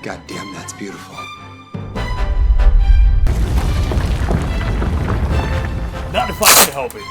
God damn, that's beautiful. Not if I can help it.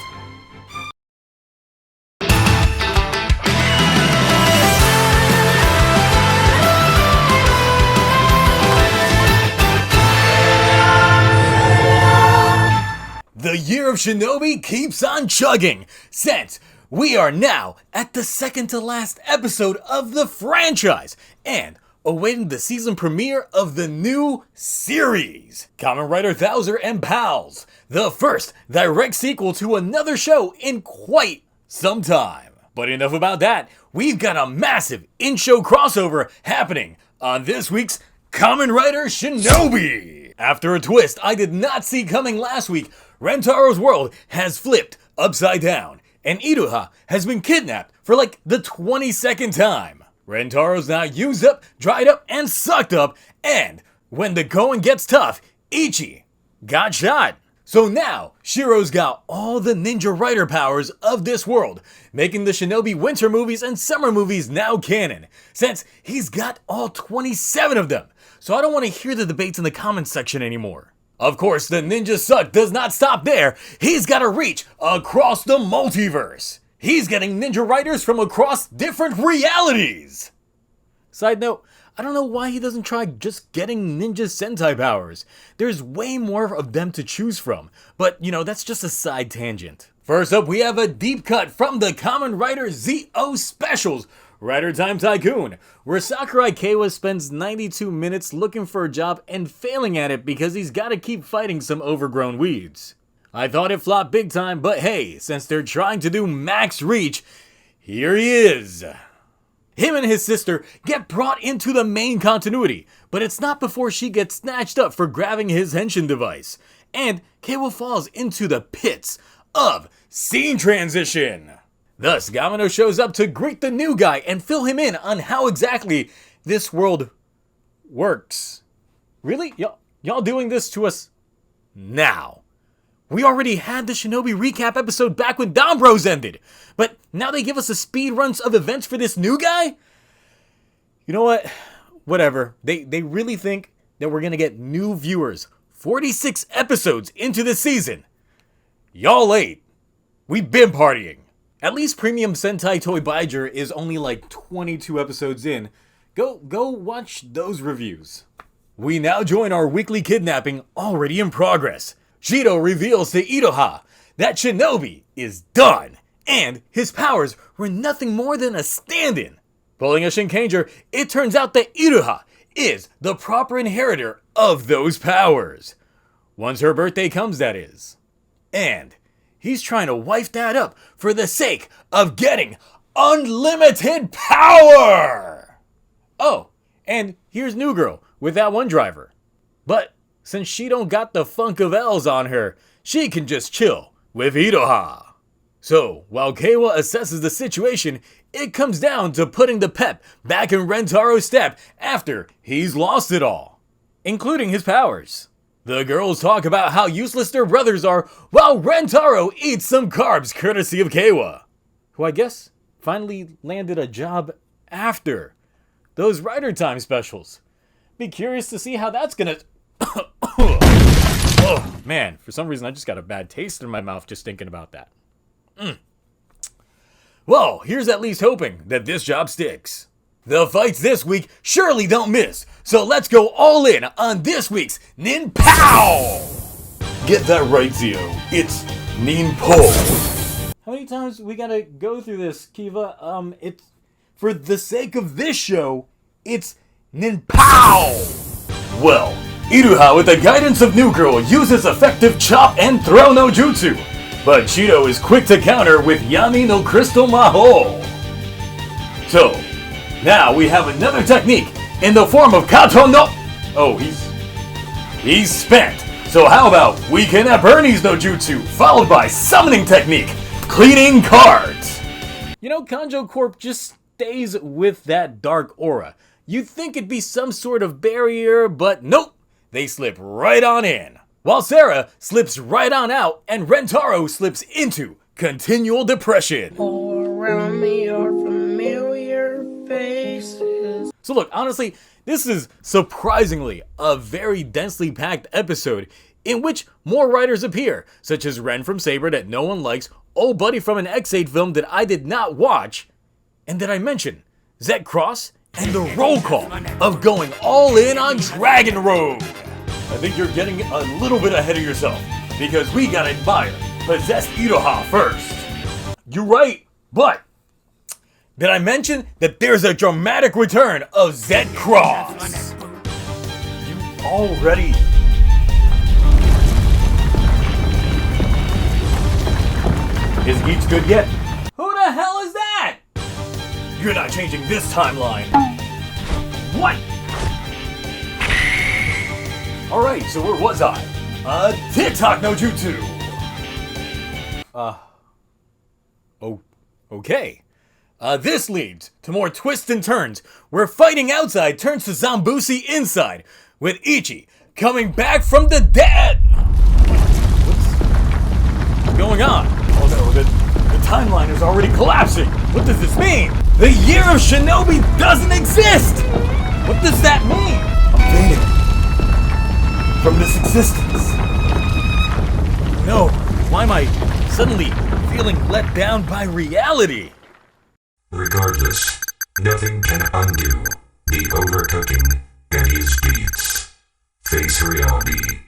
The year of Shinobi keeps on chugging, since we are now at the second to last episode of the franchise, and awaiting the season premiere of the new series, Kamen Rider Thouser and Pals, the first direct sequel to another show in quite some time. But enough about that, we've got a massive in-show crossover happening on this week's Kamen Rider Shinobi. After a twist I did not see coming last week, Rentaro's world has flipped upside down, and Iruha has been kidnapped for like the 22nd time. Rentaro's now used up, dried up, and sucked up, and when the going gets tough, Ichi got shot. So now, Shiro's got all the Ninja Rider powers of this world, making the Shinobi winter movies and summer movies now canon, since he's got all 27 of them. So I don't want to hear the debates in the comments section anymore. Of course, the ninja suck does not stop there. He's got to reach across the multiverse. He's getting ninja riders from across different realities. Side note, I don't know why he doesn't try just getting ninja sentai powers. There's way more of them to choose from, but you know, that's just a side tangent. First up, we have a deep cut from the Kamen Rider ZO Specials, Rider Time Tycoon, where Sakurai Keiwa spends 92 minutes looking for a job and failing at it because he's gotta keep fighting some overgrown weeds. I thought it flopped big time, but hey, since they're trying to do max reach, here he is. Him and his sister get brought into the main continuity, but it's not before she gets snatched up for grabbing his henshin device, and Keiwa falls into the pits of scene transition. Thus, Gamino shows up to greet the new guy and fill him in on how exactly this world works. Really? Y'all doing this to us now? We already had the Shinobi recap episode back when Dom Bros ended, but now they give us a speed runs of events for this new guy? You know what? Whatever. They really think that we're gonna get new viewers 46 episodes into the season. Y'all late. We've been partying. At least Premium Sentai Toy Baiger is only like 22 episodes in. Go watch those reviews. We now join our weekly kidnapping already in progress. Shido reveals to Iruha that Shinobi is done, and his powers were nothing more than a stand-in. Pulling a Shinkenger, it turns out that Iruha is the proper inheritor of those powers. Once her birthday comes, that is. And he's trying to wipe that up for the sake of getting unlimited power! Oh, and here's New Girl with that one driver. But since she don't got the funk of L's on her, she can just chill with Iruha. So, while Keiwa assesses the situation, it comes down to putting the pep back in Rentaro's step after he's lost it all, including his powers. The girls talk about how useless their brothers are, while Rentaro eats some carbs courtesy of Keiwa, who I guess finally landed a job after those Rider Time specials. Be curious to see how that's gonna... Oh man, for some reason I just got a bad taste in my mouth just thinking about that. Well, here's at least hoping that this job sticks. The fights this week surely don't miss, so let's go all in on this week's Nin Pow! Get that right, Zio. It's Nin Po. How many times we gotta go through this, Kiva? It's for the sake of this show, it's Nin Pow! Well, Iruha, with the guidance of New Girl, uses effective chop and throw no jutsu, but Shido is quick to counter with Yami no Crystal Maho. So, now we have another technique in the form of Kato no... Oh, he's spent. So how about we kidnap Ernie's no jutsu, followed by summoning technique, cleaning cards. You know, Kanjo Corp just stays with that dark aura. You'd think it'd be some sort of barrier, but nope. They slip right on in, while Sarah slips right on out, and Rentaro slips into continual depression. All around me are familiar faces. So look, honestly, This is surprisingly a very densely packed episode in which more writers appear, such as Ren from Saber that no one likes, Old Buddy from an X8 film that I did not watch, and did I mention Zet Cross and the roll call of going all in on Dragon Road. I think you're getting a little bit ahead of yourself, because we gotta admire Possessed Iroha first. You're right, but did I mention that there's a dramatic return of Zet Cross? You already... Is Geeks good yet? Who the hell is that? You're not changing this timeline. What? Alright, so where was I? TikTok no Jutsu. Okay. This leads to more twists and turns, where fighting outside turns to Zambusi inside, with Ichi coming back from the dead. What's going on? Oh no, the timeline is already collapsing. What does this mean? The Year of Shinobi doesn't exist! What does that mean? I'm fading from this existence. No, why am I suddenly feeling let down by reality? Regardless, nothing can undo the overcooking and his deeds. Face reality.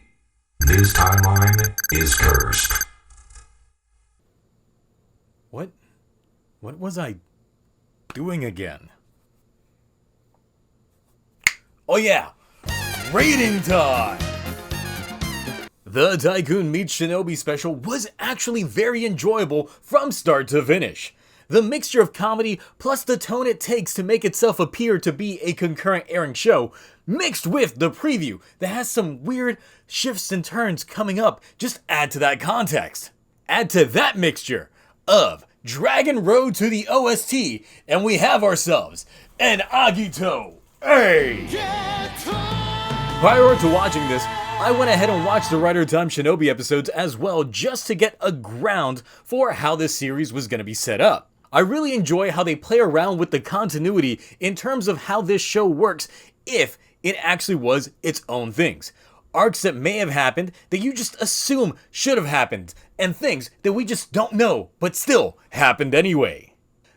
This timeline is cursed. What was I doing again? Oh yeah, rating time! The Tycoon meets Shinobi special was actually very enjoyable from start to finish. The mixture of comedy plus the tone it takes to make itself appear to be a concurrent airing show, mixed with the preview that has some weird shifts and turns coming up, just add to that context. Add to that mixture of Dragon Road to the OST, and we have ourselves an Agito A. Prior to watching this, I went ahead and watched the Rider Time Shinobi episodes as well, just to get a ground for how this series was going to be set up. I really enjoy how they play around with the continuity in terms of how this show works if it actually was its own things. Arcs that may have happened that you just assume should have happened, and things that we just don't know but still happened anyway.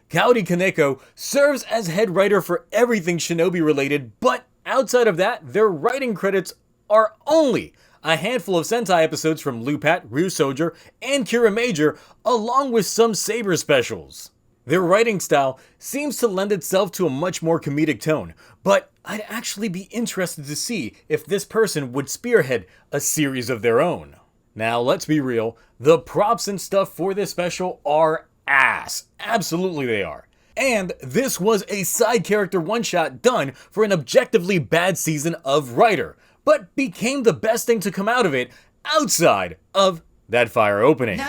Kaori Kaneko serves as head writer for everything Shinobi related, but outside of that, their writing credits are only a handful of Sentai episodes from Lupat, Ryu Soldier, and Kira Major, along with some Saber specials. Their writing style seems to lend itself to a much more comedic tone, but I'd actually be interested to see if this person would spearhead a series of their own. Now, let's be real, the props and stuff for this special are ass. Absolutely they are. And this was a side character one-shot done for an objectively bad season of Rider, but became the best thing to come out of it outside of that fire opening.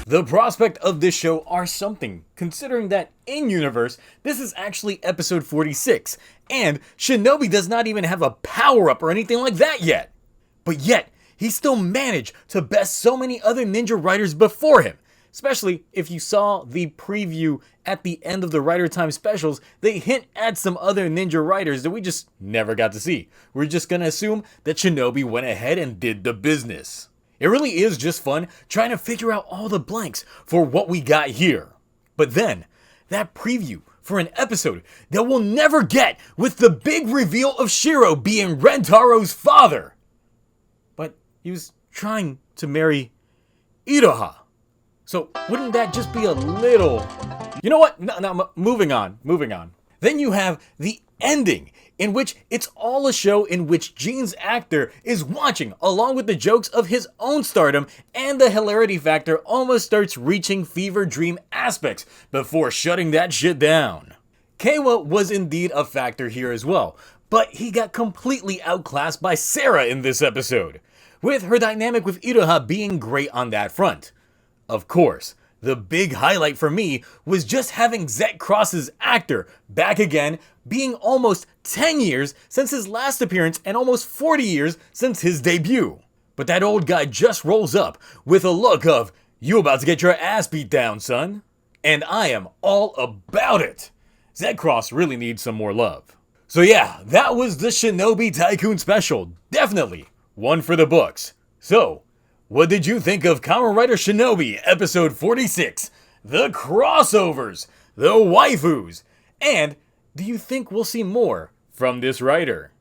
The prospect of this show are something, considering that in-universe, this is actually episode 46, and Shinobi does not even have a power-up or anything like that yet. But yet, he still managed to best so many other ninja riders before him. Especially if you saw the preview at the end of the Rider Time specials, they hint at some other ninja riders that we just never got to see. We're just gonna assume that Shinobi went ahead and did the business. It really is just fun trying to figure out all the blanks for what we got here. But then, that preview for an episode that we'll never get with the big reveal of Shiro being Rentaro's father. But he was trying to marry Iroha. So wouldn't that just be a little... You know what? No, moving on. Then you have the ending, in which it's all a show in which Gene's actor is watching along with the jokes of his own stardom, and the hilarity factor almost starts reaching fever dream aspects before shutting that shit down. Keiwa was indeed a factor here as well, but he got completely outclassed by Sarah in this episode, with her dynamic with Iroha being great on that front. Of course, the big highlight for me was just having Zet Cross's actor back again, being almost 10 years since his last appearance and almost 40 years since his debut. But that old guy just rolls up with a look of, "You about to get your ass beat down, son?" And I am all about it. Z-Cross really needs some more love. So yeah, that was the Shinobi Tycoon special. Definitely one for the books. So, what did you think of Kamen Rider Shinobi episode 46? The crossovers, the waifus, and do you think we'll see more from this writer?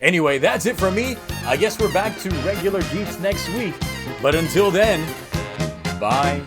Anyway, that's it from me. I guess we're back to regular geeks next week. But until then, bye.